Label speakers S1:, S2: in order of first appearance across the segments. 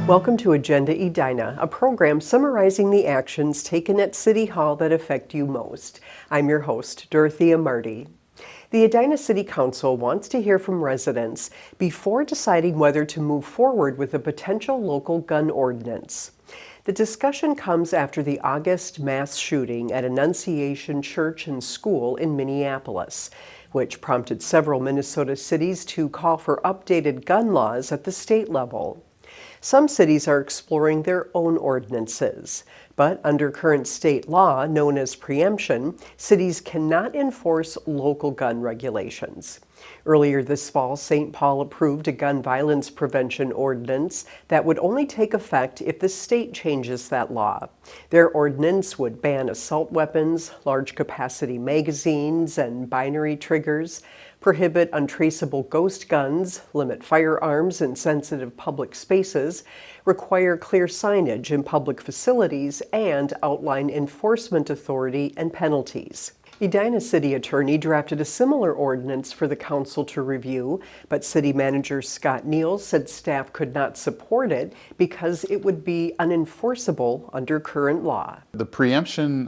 S1: Welcome to Agenda Edina, a program summarizing the actions taken at City Hall that affect you most. I'm your host, Dorothea Marty. The Edina City Council wants to hear from residents before deciding whether to move forward with a potential local gun ordinance. The discussion comes after the August mass shooting at Annunciation Church and School in Minneapolis, which prompted several Minnesota cities to call for updated gun laws at the state level. Some cities are exploring their own ordinances, but under current state law, known as preemption, cities cannot enforce local gun regulations. Earlier this fall, St. Paul approved a gun violence prevention ordinance that would only take effect if the state changes that law. Their ordinance would ban assault weapons, large capacity magazines, and binary triggers, prohibit untraceable ghost guns, limit firearms in sensitive public spaces, require clear signage in public facilities, and outline enforcement authority and penalties. Edina City Attorney drafted a similar ordinance for the council to review, but City Manager Scott Neal said staff could not support it because it would be unenforceable under current law.
S2: The preemption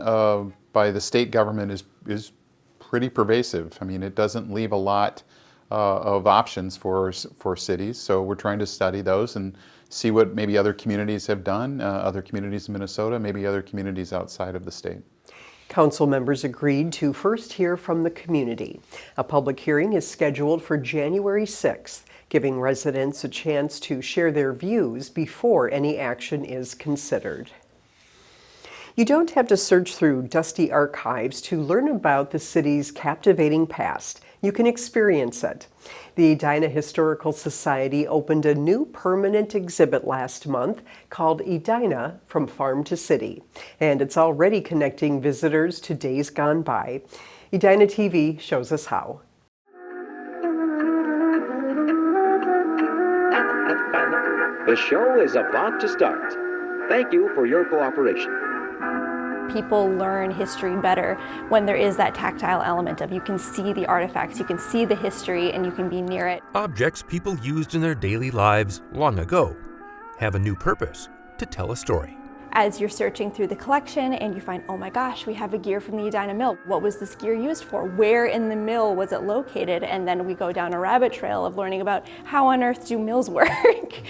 S2: by the state government is pretty pervasive. I mean, it doesn't leave a lot of options for cities, so we're trying to study those and see what maybe other communities have done, other communities in Minnesota, maybe other communities outside of the state.
S1: Council members agreed to first hear from the community. A public hearing is scheduled for January 6th, giving residents a chance to share their views before any action is considered. You don't have to search through dusty archives to learn about the city's captivating past. You can experience it. The Edina Historical Society opened a new permanent exhibit last month called Edina From Farm to City, and it's already connecting visitors to days gone by. Edina TV shows us how.
S3: The show is about to start. Thank you for your cooperation.
S4: People learn history better when there is that tactile element of you can see the artifacts, you can see the history, and you can be near it.
S5: Objects people used in their daily lives long ago have a new purpose: to tell a story.
S4: As you're searching through the collection and you find, oh my gosh, we have a gear from the Edina Mill. What was this gear used for? Where in the mill was it located? And then we go down a rabbit trail of learning about how on earth do mills work.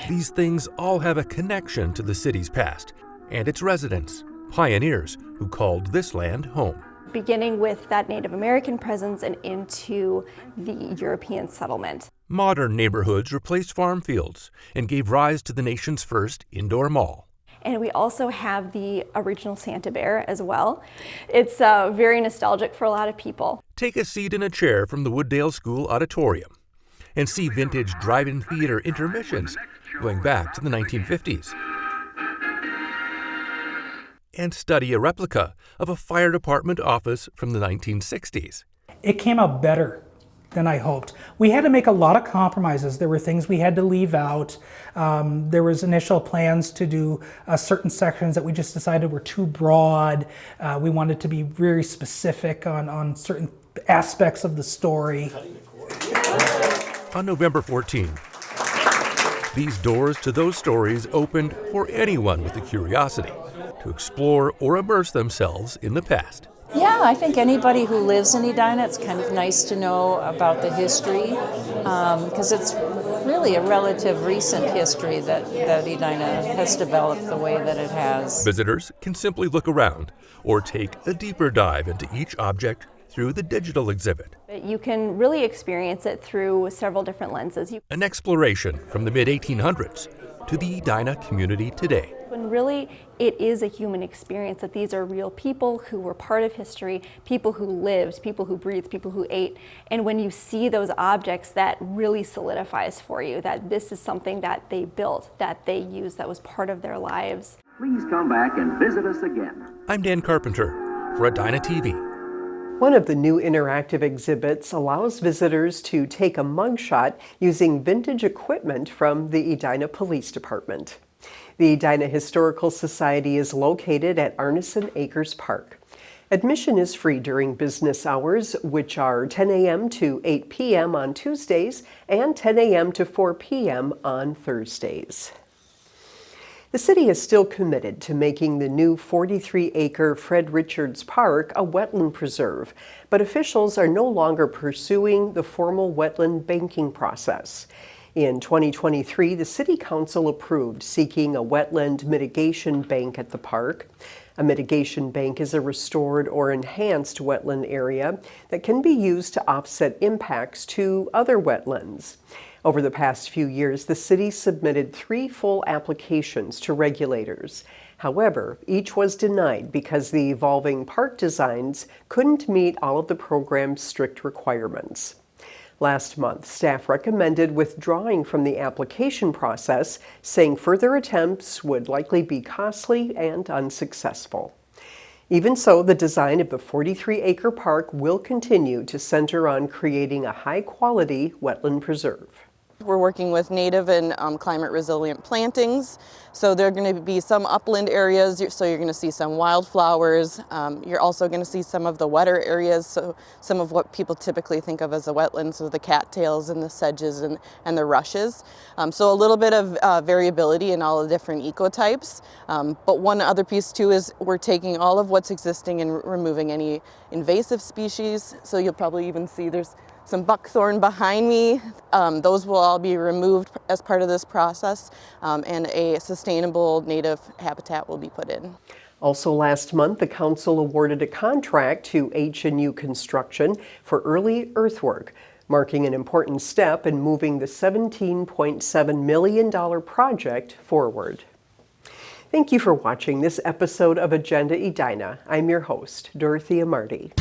S5: These things all have a connection to the city's past and its residents, pioneers who called this land home.
S4: Beginning with that Native American presence and into the European settlement.
S5: Modern neighborhoods replaced farm fields and gave rise to the nation's first indoor mall.
S4: And we also have the original Santa Bear as well. It's very nostalgic for a lot of people.
S5: Take a seat in a chair from the Wooddale School Auditorium and see vintage drive-in theater intermissions going back to the 1950s. And study a replica of a fire department office from the 1960s.
S6: It came out better than I hoped. We had to make a lot of compromises. There were things we had to leave out. There was initial plans to do certain sections that we just decided were too broad. We wanted to be very specific on certain aspects of the story.
S5: On November 14, these doors to those stories opened for anyone with a curiosity to explore or immerse themselves in the past.
S7: Yeah, I think anybody who lives in Edina, it's kind of nice to know about the history, because it's really a relative recent history that Edina has developed the way that it has.
S5: Visitors can simply look around or take a deeper dive into each object through the digital exhibit.
S4: You can really experience it through several different lenses.
S5: An exploration from the mid-1800s to the Edina community today.
S4: When really it is a human experience, that these are real people who were part of history, people who lived, people who breathed, people who ate. And when you see those objects, that really solidifies for you that this is something that they built, that they used, that was part of their lives.
S3: Please come back and visit us again.
S5: I'm Dan Carpenter for Edina TV.
S1: One of the new interactive exhibits allows visitors to take a mugshot using vintage equipment from the Edina Police Department. The Edina Historical Society is located at Arneson Acres Park. Admission is free during business hours, which are 10 a.m. to 8 p.m. on Tuesdays and 10 a.m. to 4 p.m. on Thursdays. The city is still committed to making the new 43-acre Fred Richards Park a wetland preserve, but officials are no longer pursuing the formal wetland banking process. In 2023, the City Council approved seeking a wetland mitigation bank at the park. A mitigation bank is a restored or enhanced wetland area that can be used to offset impacts to other wetlands. Over the past few years, the city submitted 3 full applications to regulators. However, each was denied because the evolving park designs couldn't meet all of the program's strict requirements. Last month, staff recommended withdrawing from the application process, saying further attempts would likely be costly and unsuccessful. Even so, the design of the 43-acre park will continue to center on creating a high-quality wetland preserve.
S8: We're working with native and climate-resilient plantings, so there are going to be some upland areas, so you're going to see some wildflowers. You're also going to see some of the wetter areas, so some of what people typically think of as a wetland, so the cattails and the sedges and the rushes. So a little bit of variability in all the different ecotypes. But one other piece too is we're taking all of what's existing and removing any invasive species. So you'll probably even see there's some buckthorn behind me. Those will all be removed as part of this process, and a sustainable native habitat will be put in.
S1: Also last month, the council awarded a contract to H&U Construction for early earthwork, marking an important step in moving the $17.7 million project forward. Thank you for watching this episode of Agenda Edina. I'm your host, Dorothea Marty.